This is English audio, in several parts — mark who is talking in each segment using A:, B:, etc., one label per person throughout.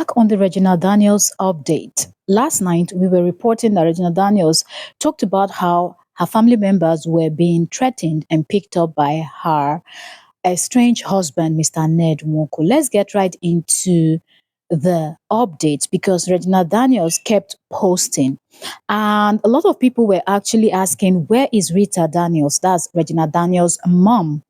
A: back on the Regina Daniels update. Last night, we were reporting that Regina Daniels talked about how her family members were being threatened and picked up by her estranged husband, Mr. Ned Nwoko. Let's get right into the updates because Regina Daniels kept posting. And a lot of people were actually asking, where is Rita Daniels? That's Regina Daniels' mom.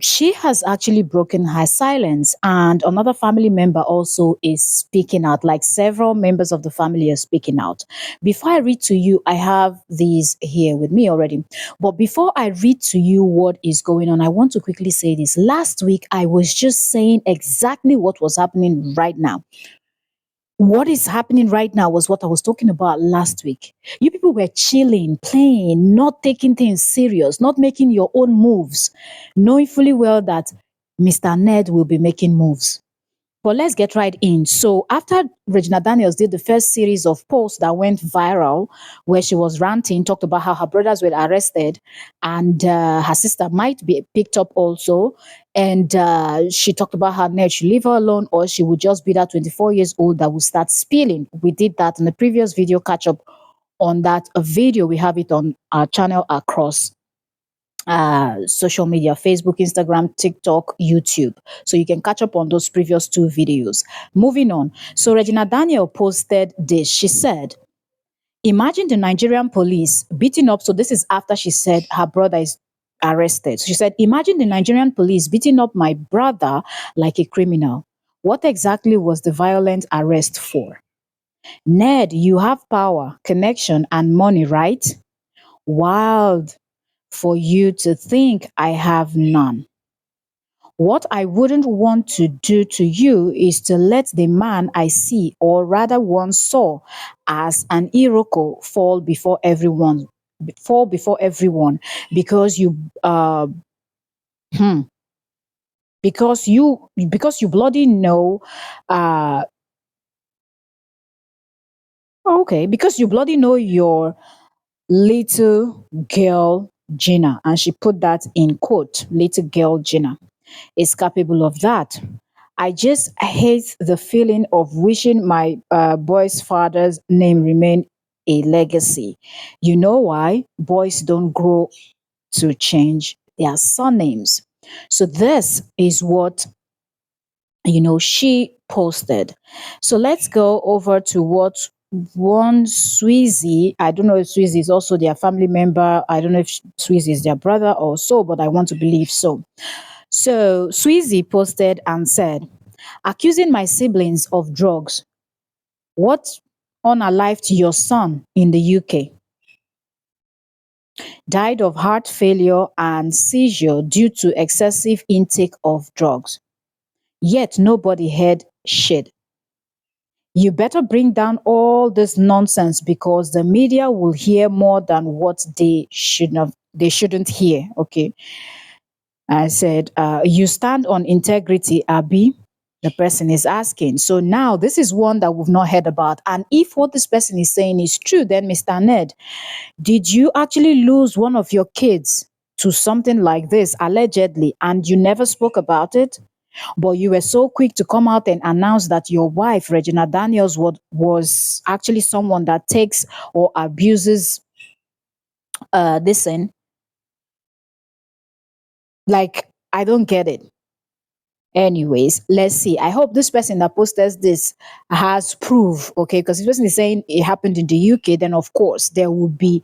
A: She has actually broken her silence, and another family member also is speaking out. Like several members of the family are speaking out. Before I read to you, I have these here with me already. But before I read to you what is going on, I want to quickly say this. Last week, I was just saying exactly what was happening right now. What is happening right now was what I was talking about last week. You people were chilling, playing, not taking things serious, not making your own moves, knowing fully well that Mr. Ned will be making moves. But let's get right in. So after Regina Daniels did the first series of posts that went viral, where she was ranting, talked about how her brothers were arrested and her sister might be picked up also, and she talked about how Ned should leave her alone or she would just be that 24 years old that will start spilling. We did that in the previous video, catch up on that video. We have it on our channel across social media: Facebook, Instagram, TikTok, YouTube. So you can catch up on those previous two videos. Moving on. So Regina Daniel posted this. She said, imagine the Nigerian police beating up. So this is after she said her brother is arrested. So she said, imagine the Nigerian police beating up my brother like a criminal. What exactly was the violent arrest for? Ned, you have power, connection, and money, right? Wild for you to think I have none. What I wouldn't want to do to you is to let the man I see, or rather once saw, as an Iroko fall before everyone, because you hmm, because you bloody know okay, because you bloody know your little girl Gina, and she put that in quote, little girl Gina is capable of that. I just hate the feeling of wishing my boy's father's name remain a legacy. You know why? Boys don't grow to change their surnames. So this is what she posted. So let's go over to what one Sweezy, I don't know if Sweezy is also their family member. I don't know if Sweezy is their brother or so, but I want to believe so. So Sweezy posted and said, accusing my siblings of drugs. What unalived your son in the UK? Died of heart failure and seizure due to excessive intake of drugs. Yet nobody heard shit. You better bring down all this nonsense because the media will hear more than what they shouldn't hear. Okay. I said, you stand on integrity, Abby. The person is asking. So now this is one that we've not heard about. And if what this person is saying is true, then Mr. Ned, did you actually lose one of your kids to something like this, allegedly, and you never spoke about it? But you were so quick to come out and announce that your wife, Regina Daniels, was actually someone that takes or abuses this in. Like, I don't get it. Anyways, let's see. I hope this person that posted this has proof, okay? Because this person is saying it happened in the UK, then of course there will be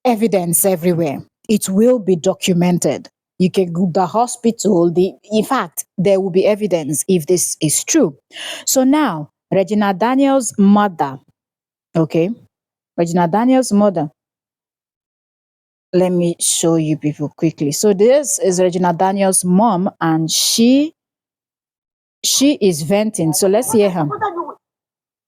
A: evidence everywhere. It will be documented. You can go to the hospital. In fact, there will be evidence if this is true. So now, Regina Daniels' mother, okay? Regina Daniels' mother. Let me show you people quickly. So this is Regina Daniels' mom, and she is venting. So let's hear her.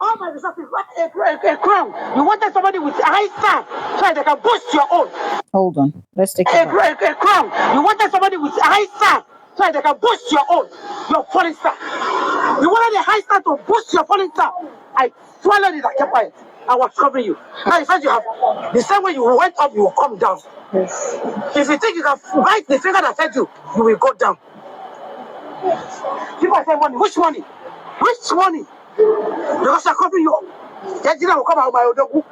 B: All my resources, what a crown. You wanted somebody with a high star so they can boost your own.
A: Hold on. Let's take it back.
B: A crown. You wanted somebody with a high star so they can boost your own, your falling star. You wanted a high star to boost your falling star. I swallowed it, I kept quiet. I was covering you. Now you said you have the same way you went up, you will come down. Yes. If you think you can bite the finger that fed you, you will go down. People are saying money. Which money? Which money? Because I'm covering you up. Regina will come out by Odogu.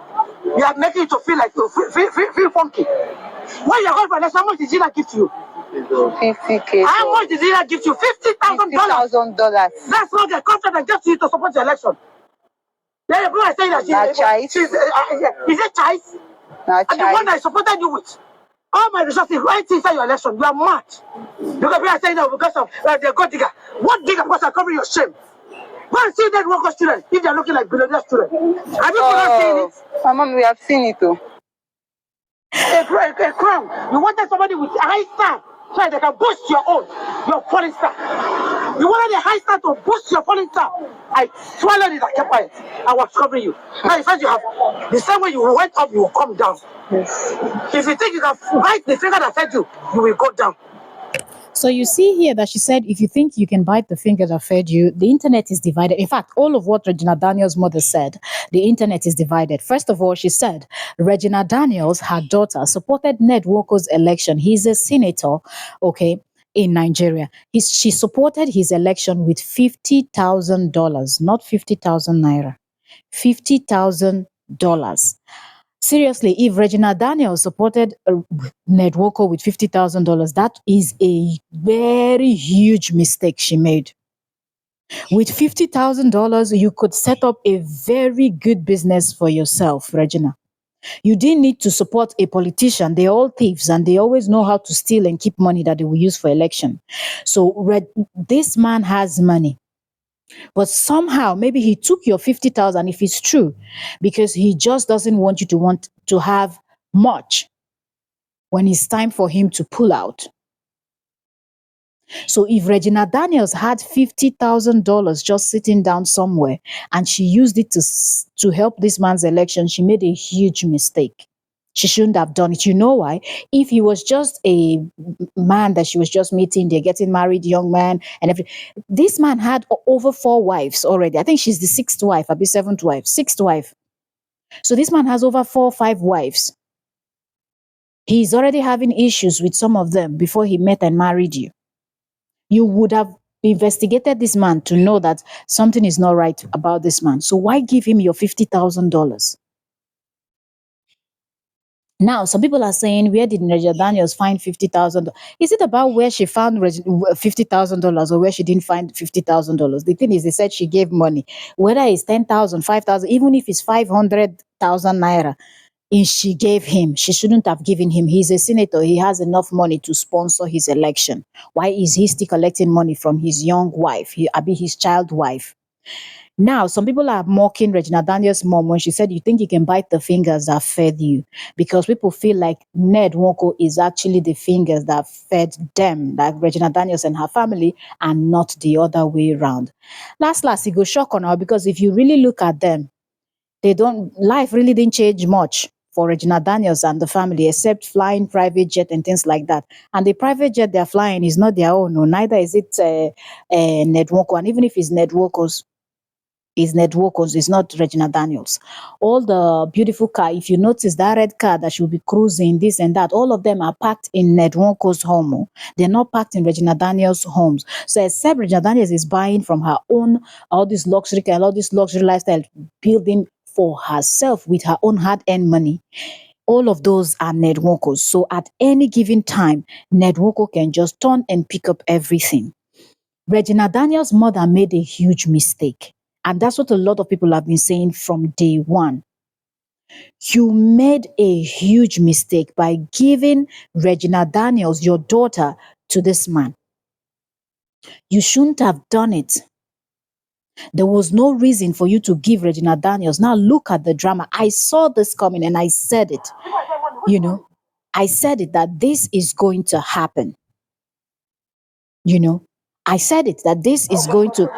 B: You are making it to feel like you feel funky. When you're going for election, how much did Regina give to you?
C: 50K.
B: How much did Regina give to you? $50,000.
C: $50,000.
B: That's not the contract that gave to you to support the election. Then the people are saying that she's is it choice? And the one that I supported you with. All my resources right inside your election. You are mad. Because people are saying that because of the god digger. What digger? Because I'm covering your shame. Go and see that worker students if they are looking like billionaire students. Have you not seen it?
C: Mama, we have seen it too.
B: A crown. You wanted somebody with a high star so that they can boost your falling star. You wanted a high star to boost your falling star. I swallowed it, I kept quiet. I was covering you. Now you said you have the same way you went up, you will come down.
C: Yes.
B: If you think you can bite the finger that fed you, you will go down.
A: So you see here that she said, if you think you can bite the finger that fed you, the internet is divided. In fact, all of what Regina Daniels' mother said, the internet is divided. First of all, she said Regina Daniels, her daughter, supported Ned Nwoko's election. He's a senator, okay, in Nigeria. She supported his election with $50,000, not 50,000 naira. $50,000. Seriously, if Regina Daniels supported Ned Nwoko with $50,000, that is a very huge mistake she made. With $50,000, you could set up a very good business for yourself, Regina. You didn't need to support a politician. They're all thieves and they always know how to steal and keep money that they will use for election. So this man has money. But somehow, maybe he took your 50,000 if it's true, because he just doesn't want you to want to have much when it's time for him to pull out. So if Regina Daniels had $50,000 just sitting down somewhere and she used it to help this man's election, she made a huge mistake. She shouldn't have done it. You know why? If he was just a man that she was just meeting, they're getting married, young man, and everything. This man had over 4 wives already. I think she's the 6th wife, I'll be 7th wife, 6th wife. So this man has over 4 or 5 wives. He's already having issues with some of them before he met and married you. You would have investigated this man to know that something is not right about this man. So why give him your $50,000? Now, some people are saying, where did Regina Daniels find $50,000? Is it about where she found $50,000 or where she didn't find $50,000? The thing is, they said she gave money. Whether it's 10,000, 5,000, even if it's 500,000 naira, she gave him. She shouldn't have given him. He's a senator. He has enough money to sponsor his election. Why is he still collecting money from his young wife, his child wife? Now, some people are mocking Regina Daniels' mom when she said, you think you can bite the fingers that fed you, because people feel like Ned Nwoko is actually the fingers that fed them, like Regina Daniels and her family, and not the other way around. Last, it goes shock on her, because if you really look at them, life really didn't change much for Regina Daniels and the family, except flying private jet and things like that. And the private jet they're flying is not their own, no, neither is it Ned Nwoko. And even if it's Ned Nwoko's, it's not Regina Daniels. All the beautiful car, if you notice that red car that she'll be cruising, this and that, all of them are parked in Ned Nwoko's home. Oh. They're not parked in Regina Daniels' homes. So except Regina Daniels is buying from her own, all this luxury car, all this luxury lifestyle building for herself with her own hard-earned money. All of those are Ned Nwoko's. So at any given time, Ned Nwoko can just turn and pick up everything. Regina Daniels' mother made a huge mistake. And that's what a lot of people have been saying from day one. You made a huge mistake by giving Regina Daniels, your daughter, to this man. You shouldn't have done it. There was no reason for you to give Regina Daniels. Now look at the drama. I saw this coming and I said it. I said it that this is going to happen. I said it that this is going to.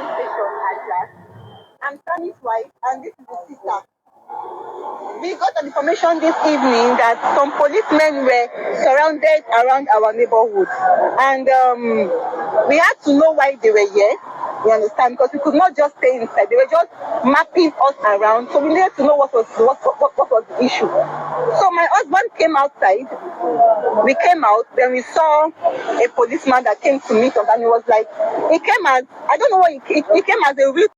C: I'm Tani's wife, and this is the sister. We got an information this evening that some policemen were surrounded around our neighborhood, and we had to know why they were here. You understand? Because we could not just stay inside. They were just mapping us around, so we needed to know what was the issue. So my husband came outside. We came out, then we saw a policeman that came to meet us, and he was like, he came as, I don't know what he came as a real